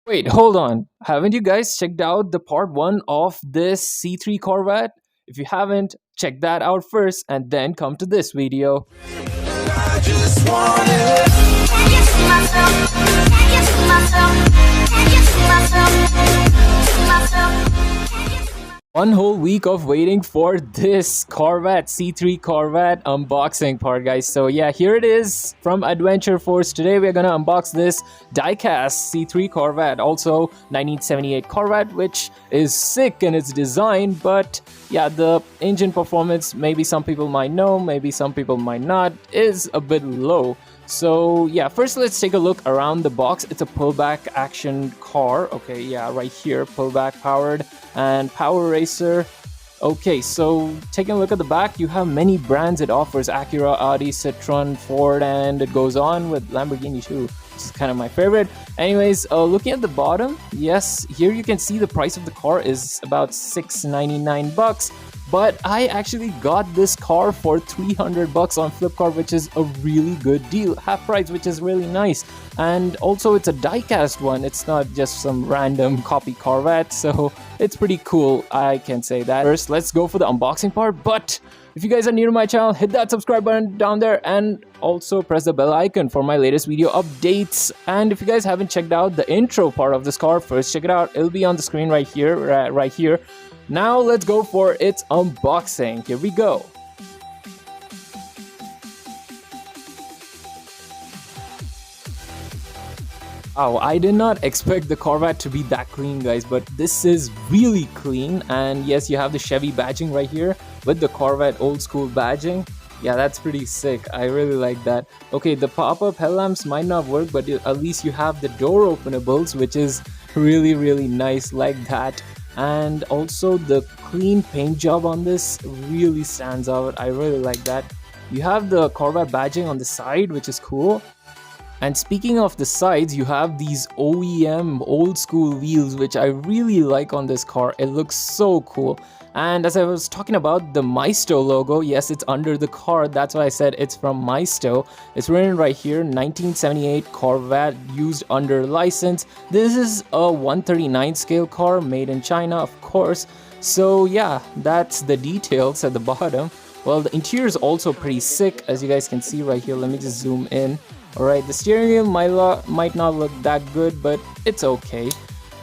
Wait, hold on. Haven't you guys checked out the part 1 of this C3 Corvette? If you haven't, check that out first and then come to this video. I just want it. Can you see myself? Can you see myself? Can you see myself? See myself? Can you see myself? One whole week of waiting for this Corvette, C3 Corvette unboxing part, guys. So yeah, here it is from Adventure Force. Today we're gonna unbox this die-cast C3 Corvette, also 1978 Corvette, which is sick in its design, but yeah, the engine performance, maybe some people might know, maybe some people might not, is a bit low. So yeah, first let's take a look around the box. It's a pullback action car. Okay, yeah, right here, pullback powered and power racer. Okay, so taking a look at the back, you have many brands it offers: Acura, Audi, Citroen, Ford, and it goes on with Lamborghini too, which is kind of my favorite. Anyways, looking at the bottom, yes, here you can see the price of the car is about $699, but I actually got this car for $300 on Flipkart, which is a really good deal, half price, which is really nice. And also it's a die-cast one, it's not just some random copy Corvette, so it's pretty cool, I can say that. First, let's go for the unboxing part, but if you guys are new to my channel, hit that subscribe button down there and also press the bell icon for my latest video updates. And if you guys haven't checked out the intro part of this car, first check it out, it'll be on the screen right here, right here. Now let's go for its unboxing. Here we go. Oh, I did not expect the Corvette to be that clean, guys, but this is really clean. And yes, you have the Chevy badging right here with the Corvette old school badging. Yeah, that's pretty sick. I really like that. Okay, the pop-up headlamps might not work, but at least you have the door openables, which is really nice, like that. And also the clean paint job on this really stands out. I really like that. You have the Corvette badging on the side, which is cool. And speaking of the sides, you have these OEM old school wheels, which I really like on this car. It looks so cool. And as I was talking about the Maisto logo, yes, it's under the car. That's why I said it's from Maisto. It's written right here, 1978 Corvette used under license. This is a 139 scale car made in China, of course. So yeah, that's the details at the bottom. Well, the interior is also pretty sick, as you guys can see right here. Let me just zoom in. Alright, the steering wheel might not look that good, but it's okay.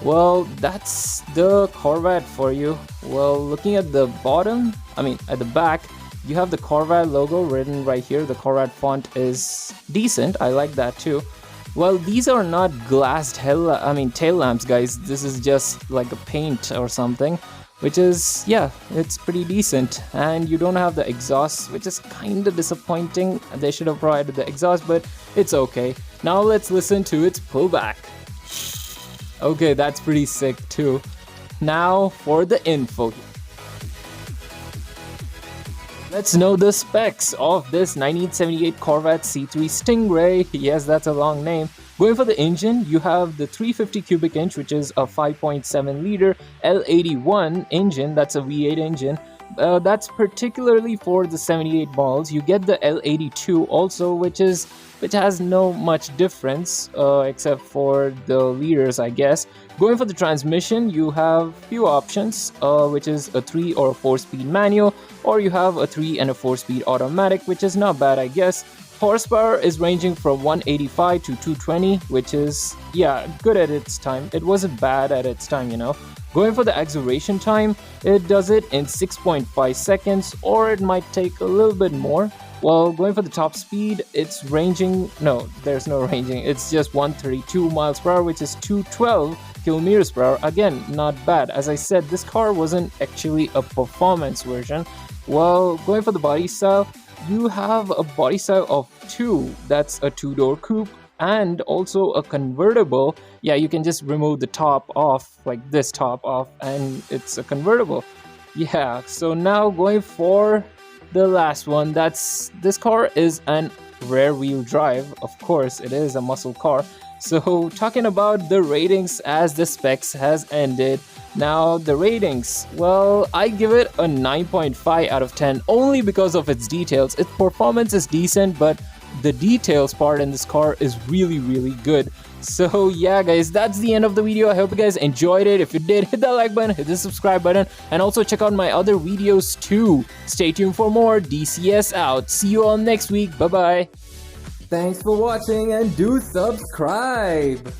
Well, that's the Corvette for you. Well, looking at the bottom, at the back, you have the Corvette logo written right here. The Corvette font is decent. I like that too. Well, these are not glassed tail lamps, guys. This is just like a paint or something, which is, yeah, it's pretty decent. And you don't have the exhaust, which is kind of disappointing. They should have provided the exhaust, but it's okay. Now let's listen to its pullback. Okay, that's pretty sick too. Now for the info. Let's know the specs of this 1978 Corvette C3 Stingray. Yes, that's a long name. Going for the engine, you have the 350 cubic inch, which is a 5.7 liter L81 engine. That's a V8 engine. That's particularly for the 78 models. You get the L82 also, which has no much difference except for the liters, I guess. Going for the transmission, you have few options, which is a 3 or a 4-speed manual, or you have a 3 and a 4-speed automatic, which is not bad, I guess. Horsepower is ranging from 185 to 220, which is, yeah, good at its time. It wasn't bad at its time, you know. Going for the acceleration time, it does it in 6.5 seconds, or it might take a little bit more. Well, going for the top speed, it's ranging, no, there's no ranging, it's just 132 miles per hour, which is 212 kilometers per hour. Again, not bad. As I said, this car wasn't actually a performance version. Well, going for the body style, you have a body style of 2, that's a 2-door coupe, and also a convertible. Yeah, you can just remove the top off, like this top off, and it's a convertible. Yeah, so now going for the last one, this car is an rear wheel drive. Of course, it is a muscle car. So talking about the ratings as the specs has ended. Now the ratings, well, I give it a 9.5 out of 10 only because of its details. Its performance is decent, but the details part in this car is really good. So yeah guys, that's the end of the video. I hope you guys enjoyed it. If you did, hit that like button, hit the subscribe button, and also check out my other videos too. Stay tuned for more. DCS out. See you all next week. Bye bye. Thanks for watching and do subscribe.